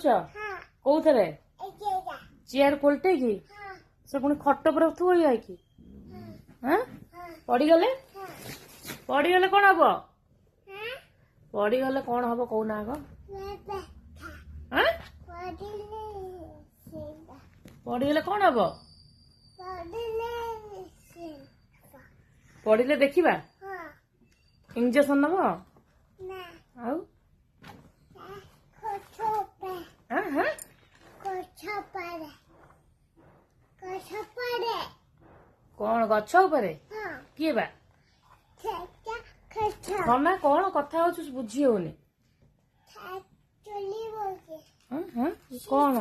କରୁଛ କୋଉଥିରେ ଚେୟାର ଖୋଲଟେକି ସେ ପୁଣି ଖଟ ଉପରେ ଥୁଅ ଯାଇକି ପଡ଼ିଗଲେ ପଡ଼ିଗଲେ କଣ ହବ ପଡ଼ିଗଲେ କଣ ହବ କହୁନା ଆଗ ପଡ଼ିଗଲେ କଣ ହବ ପଡ଼ିଲେ ଦେଖିବା ଇଞ୍ଜେକ୍ସନ ନବ ଆଉ କଣ ଗଛ ଉପରେ କିଏ ବା ନନା କଣ କଥା ହଉଛୁ ବୁଝି ହଉନି କଣ